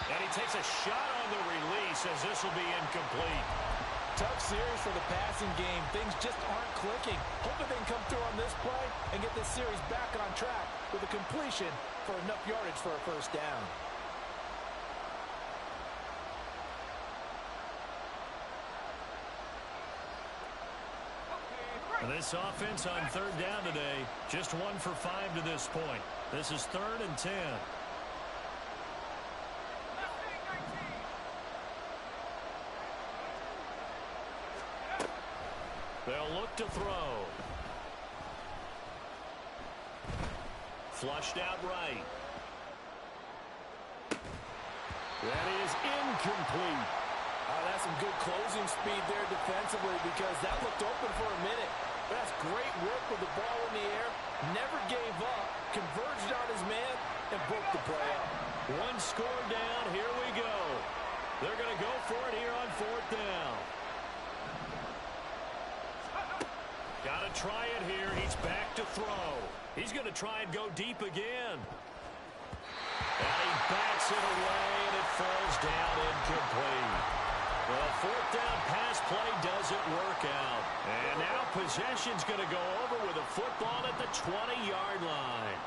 And he takes a shot on the release as this will be incomplete. Tough series for the passing game. Things just aren't clicking. Hoping they can come through on this play and get this series back on track with a completion for enough yardage for a first down. This offense on 3rd down today, just 1 for 5 to this point. This is 3rd and 10. They'll look to throw. Flushed out right. That is incomplete. That's some good closing speed there defensively because that looked open for a work with the ball in the air, never gave up, converged on his man, and broke the play up. One score down. Here we go. They're going to go for it here on 4th down. Got to try it here. He's back to throw. He's going to try and go deep again. And he bats it away, and it falls down incomplete. Well, 4th down pass play doesn't work out. And now possession's going to go over with a football at the 20-yard line.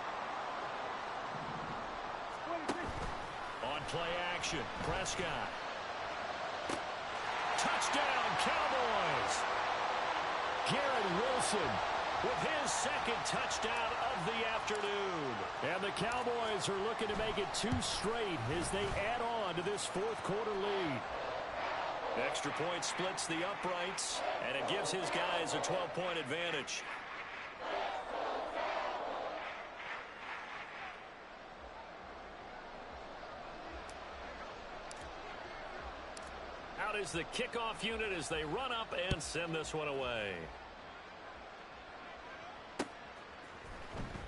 On play action, Prescott. Touchdown, Cowboys! Garrett Wilson with his second touchdown of the afternoon. And the Cowboys are looking to make it 2 straight as they add on to this 4th quarter lead. Extra point splits the uprights, and it gives his guys a 12-point advantage. Out is the kickoff unit as they run up and send this one away.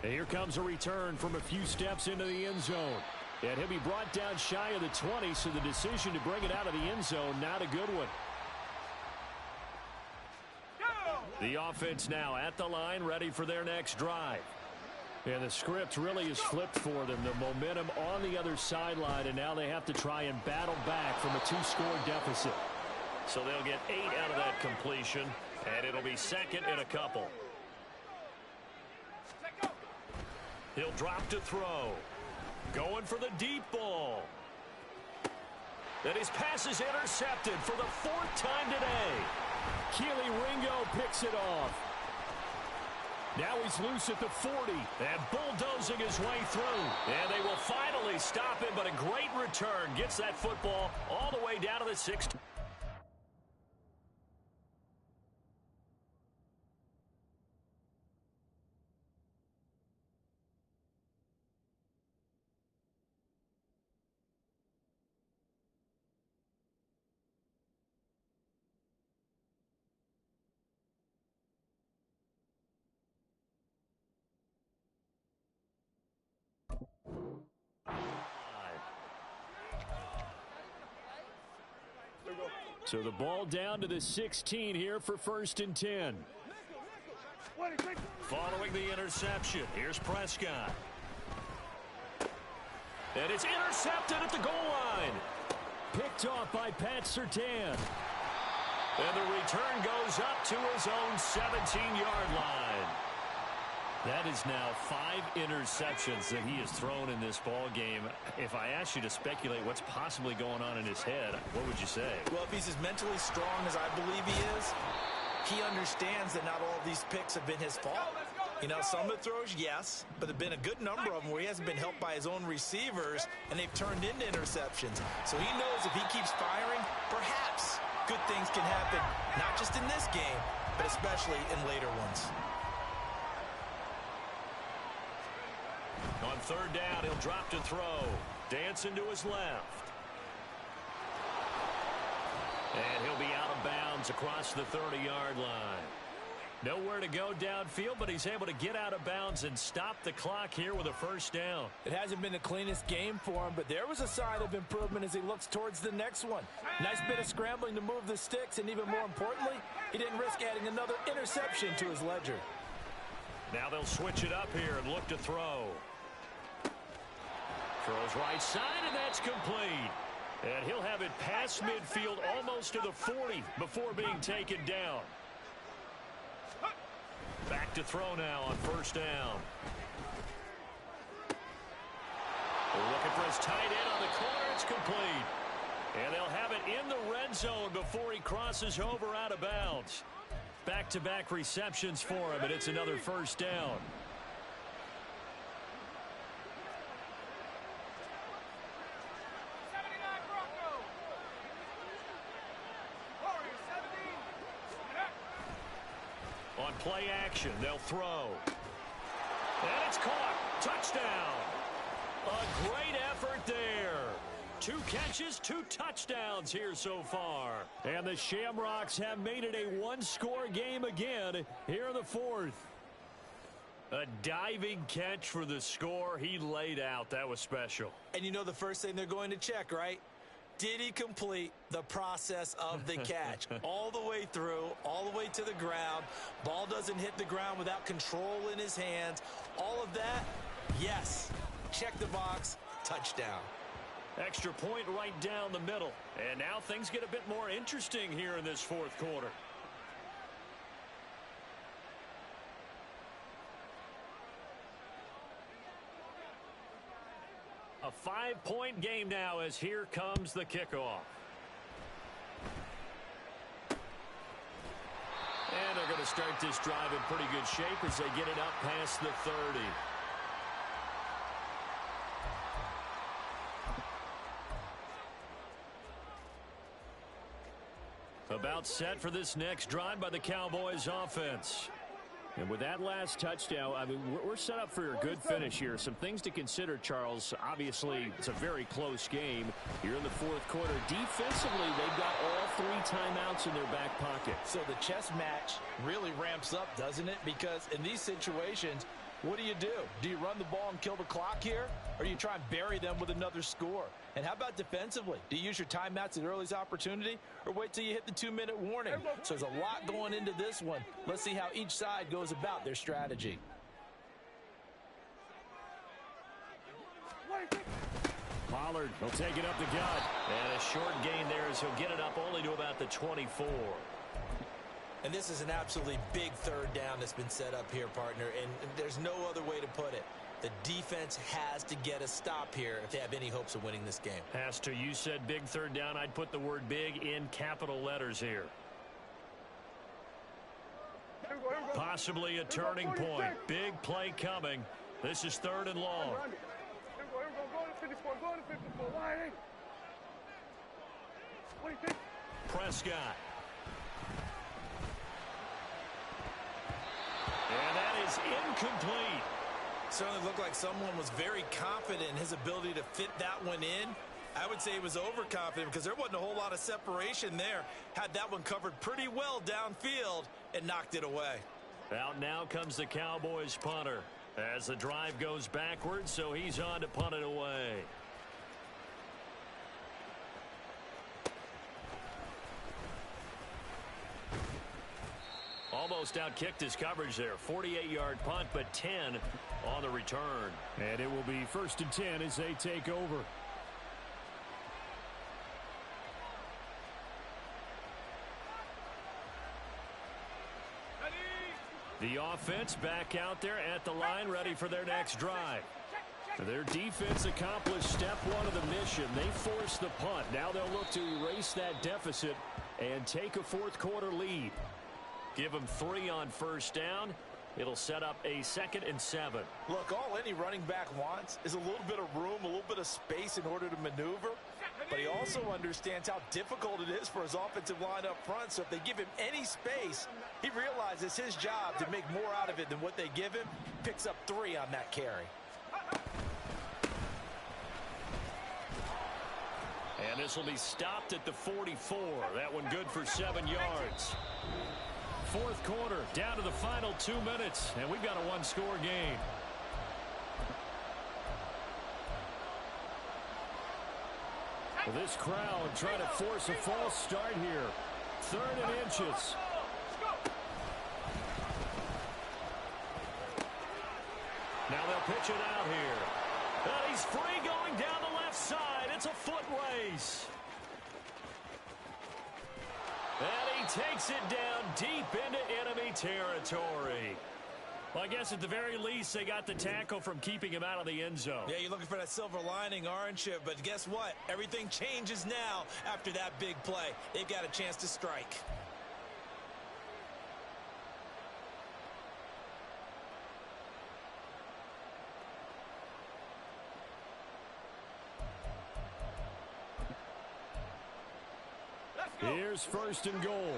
And here comes a return from a few steps into the end zone. And he'll be brought down shy of the 20, so the decision to bring it out of the end zone, not a good one. The offense now at the line, ready for their next drive. And the script really is flipped for them. The momentum on the other sideline, and now they have to try and battle back from a 2-score deficit. So they'll get 8 out of that completion, and it'll be second and a couple. He'll drop to throw. Going for the deep ball. And his pass is intercepted for the 4th time today. Keely Ringo picks it off. Now he's loose at the 40. And bulldozing his way through. And they will finally stop him, but a great return gets that football all the way down to the 6. So the ball down to the 16 here for 1st and 10. Following the interception, here's Prescott. And it's intercepted at the goal line. Picked off by Pat Surtain. And the return goes up to his own 17-yard line. That is now 5 interceptions that he has thrown in this ball game. If I asked you to speculate what's possibly going on in his head, what would you say? Well, if he's as mentally strong as I believe he is, he understands that not all of these picks have been his fault. You know, some of the throws, yes, but there have been a good number of them where he hasn't been helped by his own receivers, and they've turned into interceptions. So he knows if he keeps firing, perhaps good things can happen, not just in this game, but especially in later ones. On 3rd down, he'll drop to throw. Dancing to his left. And he'll be out of bounds across the 30-yard line. Nowhere to go downfield, but he's able to get out of bounds and stop the clock here with a 1st down. It hasn't been the cleanest game for him, but there was a sign of improvement as he looks towards the next one. Nice bit of scrambling to move the sticks, and even more importantly, he didn't risk adding another interception to his ledger. Now they'll switch it up here and look to throw. Throws right side, and that's complete. And he'll have it past midfield almost to the 40 before being taken down. Back to throw now on 1st down. They're looking for his tight end on the corner. It's complete. And they'll have it in the red zone before he crosses over out of bounds. Back-to-back receptions for him, and it's another 1st down. On play action, they'll throw. And it's caught. Touchdown. A great effort there. 2 catches, 2 touchdowns here so far. And the Shamrocks have made it a 1-score game again here in the 4th. A diving catch for the score. He laid out. That was special. And you know the first thing they're going to check, right? Did he complete the process of the catch? All the way through, all the way to the ground. Ball doesn't hit the ground without control in his hands. All of that, yes. Check the box, touchdown. Extra point right down the middle. And now things get a bit more interesting here in this fourth quarter. A 5-point game now as here comes the kickoff. And they're going to start this drive in pretty good shape as they get it up past the 30. About set for this next drive by the Cowboys offense. And with that last touchdown, I mean, we're set up for a good finish here. Some things to consider, Charles. Obviously, it's a very close game here in the fourth quarter. Defensively, they've got all 3 timeouts in their back pocket. So the chess match really ramps up, doesn't it? Because in these situations, what do? Do you run the ball and kill the clock here? Or do you try and bury them with another score? And how about defensively? Do you use your timeouts at earliest opportunity? Or wait till you hit the 2-minute warning? So there's a lot going into this one. Let's see how each side goes about their strategy. Pollard will take it up the gut. And a short gain there as he'll get it up only to about the 24. And this is an absolutely big third down that's been set up here, partner. And there's no other way to put it. The defense has to get a stop here if they have any hopes of winning this game. Pastor, you said big third down. I'd put the word big in capital letters here. Possibly a turning point. Big play coming. This is 3rd and long. Prescott. And that is incomplete. Certainly looked like someone was very confident in his ability to fit that one in. I would say he was overconfident because there wasn't a whole lot of separation there. Had that one covered pretty well downfield and knocked it away. Out now comes the Cowboys punter as the drive goes backwards, so he's on to punt it away. Almost outkicked his coverage there. 48-yard punt, but 10 on the return. And it will be 1st and 10 as they take over. The offense back out there at the line, ready for their next drive. Their defense accomplished step 1 of the mission. They forced the punt. Now they'll look to erase that deficit and take a fourth quarter lead. Give them 3 on first down. It'll set up a 2nd and 7. Look, all any running back wants is a little bit of room, a little bit of space in order to maneuver. But he also understands how difficult it is for his offensive line up front. So if they give him any space, he realizes his job to make more out of it than what they give him. Picks up 3 on that carry. And this will be stopped at the 44. That one good for 7 yards. Fourth quarter, down to the final 2 minutes, and we've got a 1-score game. Well, this crowd trying to force a false start here. 3rd and inches. Now they'll pitch it out here. And he's free going down the left side. It's a foot race. And he takes it down deep into enemy territory. Well, I guess at the very least, they got the tackle from keeping him out of the end zone. Yeah, you're looking for that silver lining, aren't you? But guess what? Everything changes now after that big play. They've got a chance to strike. Here's 1st and goal.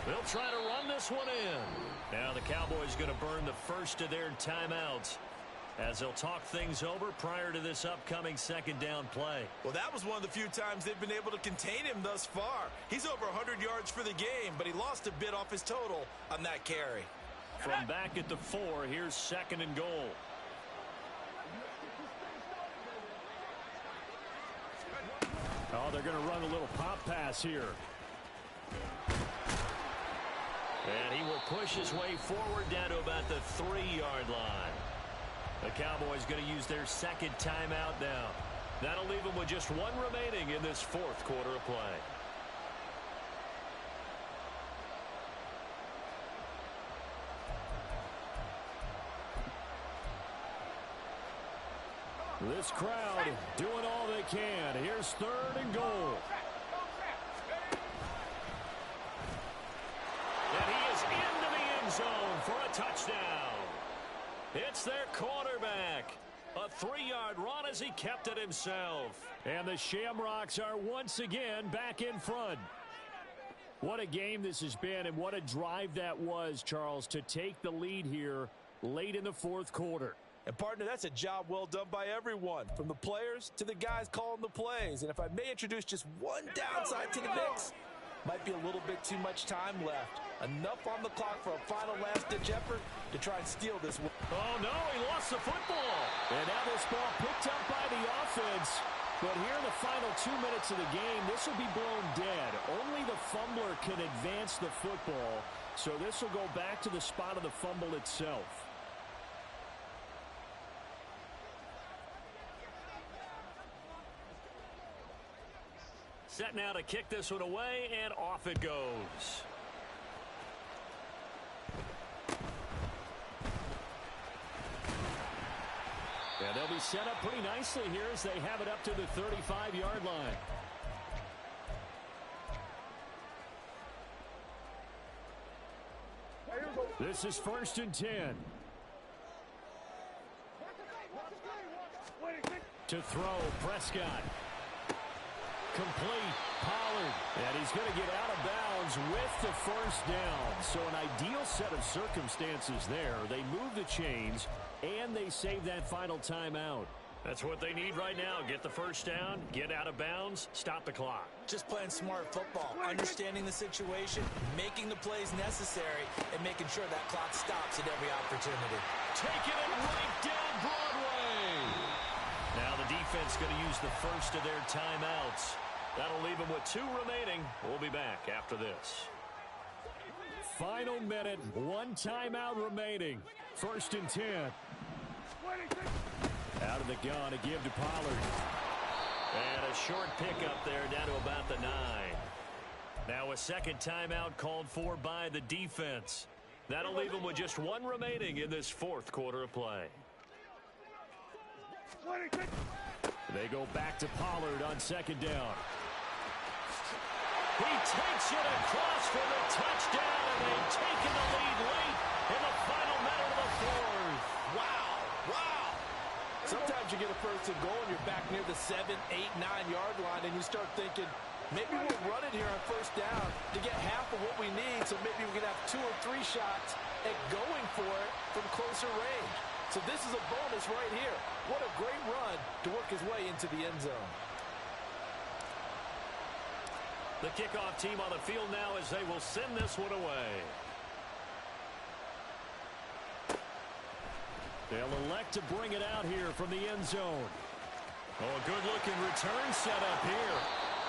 They'll try to run this one in. Now the Cowboys going to burn the first of their timeouts. as they'll talk things over prior to this upcoming second down play. Well, that was one of the few times they've been able to contain him thus far. He's over 100 yards for the game, but he lost a bit off his total on that carry. From back at the 4, here's second and goal. Oh, they're going to run a little pop pass here. And he will push his way forward down to about the 3-yard line. The Cowboys going to use their second timeout now. That'll leave them with just one remaining in this fourth quarter of play. This crowd doing all they can. Here's third and goal. And he is into the end zone for a touchdown. It's their quarterback. A 3-yard run as he kept it himself. And the Shamrocks are once again back in front. What a game this has been, and what a drive that was, Charles, to take the lead here late in the fourth quarter. And, partner, that's a job well done by everyone, from the players to the guys calling the plays. And if I may introduce just one downside to the mix, might be a little bit too much time left. Enough on the clock for a final last-ditch effort to try and steal this one. Oh, no, he lost the football. And now this ball picked up by the offense. But here in the final 2 minutes of the game, this will be blown dead. Only the fumbler can advance the football, so this will go back to the spot of the fumble itself. Set now to kick this one away, and off it goes. And they'll be set up pretty nicely here as they have it up to the 35-yard line. This is 1st and 10. To throw, Prescott. Complete, Pollard, and he's going to get out of bounds with the first down. So an ideal set of circumstances there. They move the chains, and they save that final timeout. That's what they need right now. Get the first down, get out of bounds, stop the clock. Just playing smart football, understanding the situation, making the plays necessary, and making sure that clock stops at every opportunity. Taking it right down Broadway. Now the defense going to use the first of their timeouts. That'll leave them with 2 remaining. We'll be back after this. Final minute, 1 timeout remaining. 1st and 10. Out of the gun, a give to Pollard. And a short pickup there down to about the 9. Now a second timeout called for by the defense. That'll leave them with just 1 remaining in this fourth quarter of play. They go back to Pollard on 2nd down. He takes it across for the touchdown, and they've taken the lead late in the final minute of the fourth. Wow. Sometimes you get a first and goal and you're back near the 7, 8, 9-yard line, and you start thinking, maybe we'll run it here on first down to get half of what we need, so maybe we can have 2 or 3 shots at going for it from closer range. So this is a bonus right here. What a great run to work his way into the end zone. The kickoff team on the field now as they will send this one away. They'll elect to bring it out here from the end zone. Oh, a good-looking return set up here.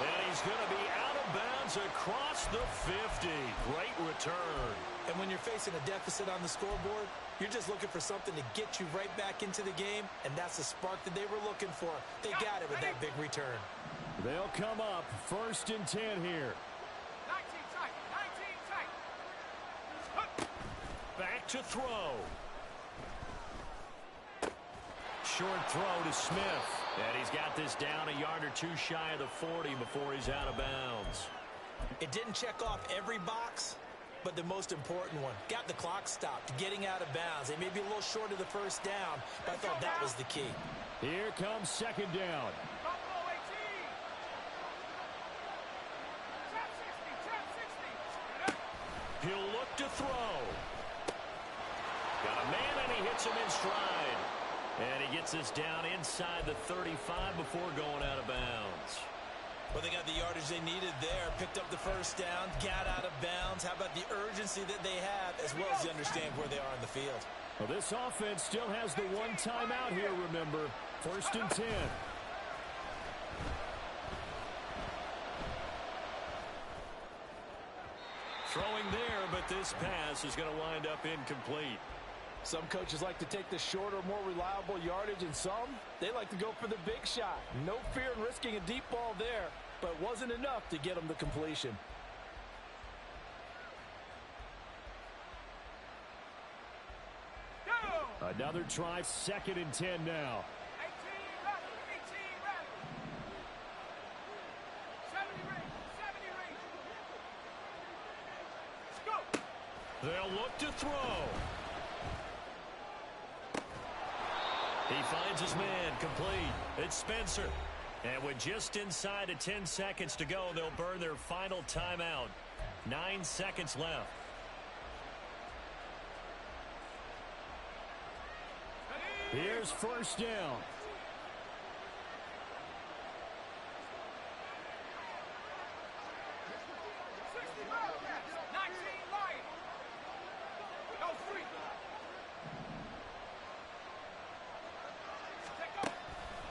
And he's going to be out of bounds across the 50. Great return. And when you're facing a deficit on the scoreboard, you're just looking for something to get you right back into the game, and that's the spark that they were looking for. They got it with that big return. They'll come up 1st and 10 here. 19 tight, 19 tight. Back to throw. Short throw to Smith. And he's got this down a yard or 2 shy of the 40 before he's out of bounds. It didn't check off every box, but the most important one. Got the clock stopped, getting out of bounds. They may be a little short of the first down, but I thought that was the key. Here comes 2nd down. Buffalo 18. Trap 60, trap 60. He'll look to throw. Got a man, and he hits him in stride. And he gets this down inside the 35 before going out of bounds. Well, they got the yardage they needed there. Picked up the first down, got out of bounds. How about the urgency that they have, as well as they understand where they are in the field? Well, this offense still has the one timeout here, remember. 1st and 10. Throwing there, but this pass is going to wind up incomplete. Some coaches like to take the shorter, more reliable yardage, and some, they like to go for the big shot. No fear in risking a deep ball there, but it wasn't enough to get them the completion. Another try, 2nd and 10 now. 18 ready. 18 ready. 70 range. 70 range. Let's go. They'll look to throw. He finds his man complete. It's Spencer. And with just inside of 10 seconds to go, they'll burn their final timeout. 9 seconds left. Here's 1st down.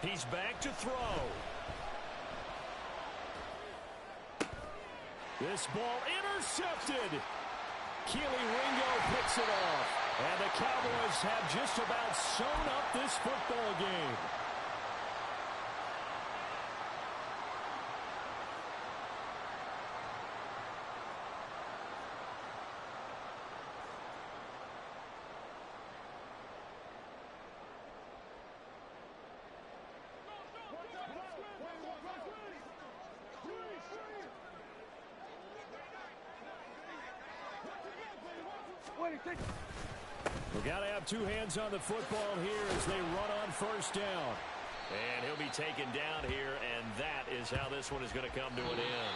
He's back to throw. This ball intercepted. Keely Ringo picks it off. And the Cowboys have just about sewn up this football game. We've got to have two hands on the football here as they run on 1st down. And he'll be taken down here, and that is how this one is going to come to an end.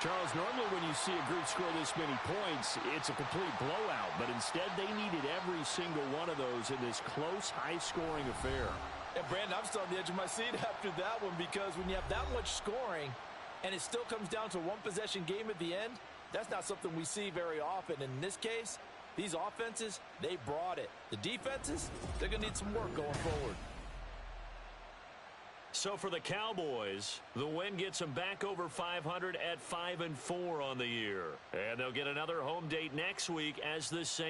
Charles, normally when you see a group score this many points, it's a complete blowout. But instead, they needed every single one of those in this close, high-scoring affair. And, Brandon, I'm still on the edge of my seat after that one because when you have that much scoring and it still comes down to a one-possession game at the end, that's not something we see very often. And in this case, these offenses, they brought it. The defenses, they're going to need some work going forward. So for the Cowboys, the win gets them back over 500 at 5-4 on the year. And they'll get another home date next week as the Saints.